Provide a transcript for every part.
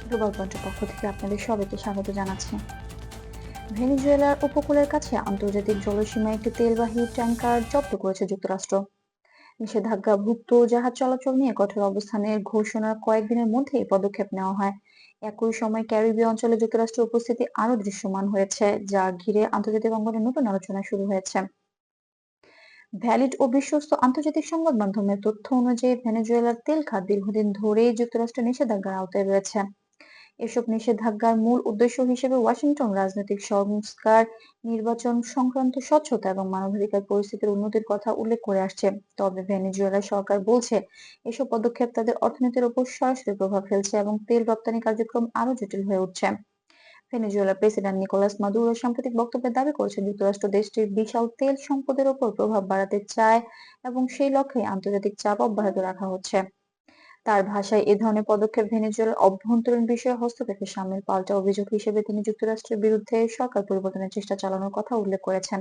Global পয়েন্টের পক্ষ থেকে আপনাদের সবাইকে স্বাগত জানাচ্ছি। ভেনেজুয়েলার উপকূলের কাছে আন্তর্জাতিক জলসীমায় একটি তেলবাহী ট্যাংকার জব্দ করেছে যুক্তরাষ্ট্র। নিষেধাজ্ঞাভুক্ত জাহাজ চলাচল নিয়ে কঠোর অবস্থানের ঘোষণার কয়েকদিনের মধ্যে এই পদক্ষেপ নেওয়া হয়। একই সময় ক্যারিবীয় অঞ্চলে যুক্তরাষ্ট্রের উপস্থিতি আরো দৃশ্যমান হয়েছে, যা ঘিরে আন্তর্জাতিক অঙ্গনে নতুন আলোচনা শুরু হয়েছে। ভ্যালিড ও বিশ্বস্ত আন্তর্জাতিক সংবাদ মাধ্যমের তথ্য অনুযায়ী ভেনেজুয়েলার তেল খাত দীর্ঘদিন ধরেই যুক্তরাষ্ট্রের নিষেধাজ্ঞার আওতায় রয়েছে। এসব নিষেধাজ্ঞার মূল উদ্দেশ্য হিসেবে ওয়াশিংটন রাজনৈতিক সংস্কার, নির্বাচন সংক্রান্ত স্বচ্ছতা এবং মানবাধিকার পরিস্থিতির উন্নতির কথা উল্লেখ করে আসছে। তবে ভেনেজুয়েলা সরকার বলছে এসব পদক্ষেপ তাদের অর্থনীতির উপর সরাসরি প্রভাব ফেলছে এবং তেল রপ্তানি কার্যক্রম আরো জটিল হয়ে উঠছে। ভেনেজুয়েলার প্রেসিডেন্ট নিকোলাস মাদুরো সাম্প্রতিক বক্তব্যে দাবি করেছেন যুক্তরাষ্ট্র দেশটির বিশাল তেল সম্পদের উপর প্রভাব বাড়াতে চায় এবং সেই লক্ষ্যে আন্তর্জাতিক চাপ অব্যাহত রাখা হচ্ছে। তার ভাষায় এ ধরনের পদক্ষেপ ভেনেজুয়েলার অভ্যন্তরীণ বিষয়ে হস্তক্ষেপের সামিল। পাল্টা অভিযোগ হিসেবে তিনি যুক্তরাষ্ট্রের বিরুদ্ধে সরকার পরিবর্তনের চেষ্টা চালানোর কথা উল্লেখ করেছেন।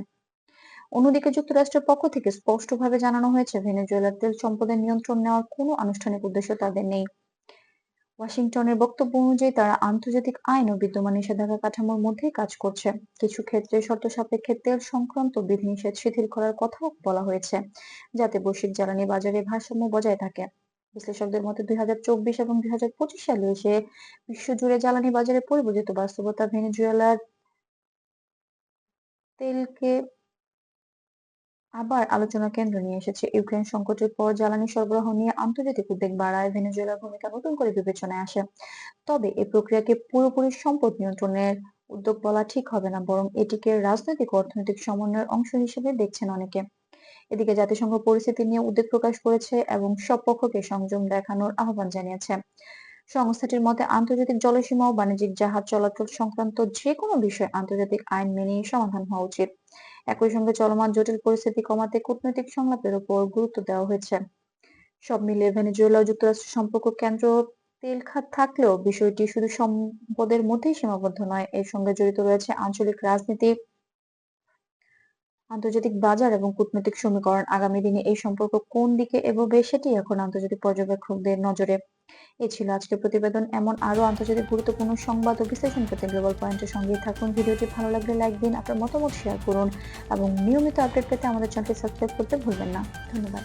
অন্যদিকে যুক্তরাষ্ট্রের পক্ষ থেকে স্পষ্টভাবে জানানো হয়েছে ভেনেজুয়েলার তেল সম্পদের নিয়ন্ত্রণ নেওয়ার কোনো আনুষ্ঠানিক উদ্দেশ্য তাদের নেই। ওয়াশিংটনের বক্তব্য অনুযায়ী তারা আন্তর্জাতিক আইন ও বিদ্যমান নিষেধাজ্ঞা কাঠামোর মধ্যেই কাজ করছে। কিছু ক্ষেত্রে শর্ত সাপেক্ষে তেল সংক্রান্ত বিধিনিষেধ শিথিল করার কথাও বলা হয়েছে, যাতে বৈশ্বিক জ্বালানি বাজারে ভারসাম্য বজায় থাকে। বিশ্লেষকদের মতে 2024 এবং 2025 সালে এসে বিশ্বজুড়ে জ্বালানি বাজারে পরিবর্তিত বাস্তবতা ভেনেজুয়েলার তেলকে আবার আলোচনার কেন্দ্রে নিয়ে এসেছে। ইউক্রেন সংকটের পর জ্বালানি সরবরাহ নিয়ে আন্তর্জাতিক উদ্বেগ বাড়ায় ভেনেজুয়েলার ভূমিকা নতুন করে বিবেচনায় আসে। তবে এই প্রক্রিয়াকে পুরোপুরি সম্পদ নিয়ন্ত্রণের উদ্যোগ বলা ঠিক হবে না, বরং এটিকে রাজনৈতিক ও অর্থনৈতিক সমন্বয়ের অংশ হিসেবে দেখছেন অনেকে। এদিকে জাতিসংঘ পরিস্থিতি নিয়ে উদ্বেগ প্রকাশ করেছে এবং সব পক্ষকে সংযম দেখানোর আহ্বান জানিয়েছে। সংস্থাটির মতে আন্তর্জাতিক জলসীমা ও বাণিজ্যিক জাহাজ চলাচল সংক্রান্ত যে কোনো বিষয় আন্তর্জাতিক আইন মেনেই সমাধান হওয়া উচিত। একই সঙ্গে চলমান জটিল পরিস্থিতি কমাতে কূটনৈতিক সংলাপের উপর গুরুত্ব দেওয়া হয়েছে। সব মিলিয়ে ভেনেজুয়েলা ও যুক্তরাষ্ট্রের সম্পর্ক কেন্দ্র তেল খাত থাকলেও বিষয়টি শুধু সম্পদের মধ্যেই সীমাবদ্ধ নয়, এর সঙ্গে জড়িত রয়েছে আঞ্চলিক রাজনীতি, আন্তর্জাতিক বাজার এবং কূটনৈতিক সমীকরণ। আগামী দিনে এই সম্পর্ক কোন দিকে এগোবে সেটি এখন আন্তর্জাতিক পর্যবেক্ষকদের নজরে। এই ছিল আজকের প্রতিবেদন। এমন আরো আন্তর্জাতিক গুরুত্বপূর্ণ সংবাদ ও বিশ্লেষণ পেতে গ্লোবাল পয়েন্টের সঙ্গেই থাকুন। ভিডিওটি ভালো লাগলে লাইক দিন, আপনার মতামত শেয়ার করুন এবং নিয়মিত আপডেট পেতে আমাদের চ্যানেলটি সাবস্ক্রাইব করতে ভুলবেন না। ধন্যবাদ।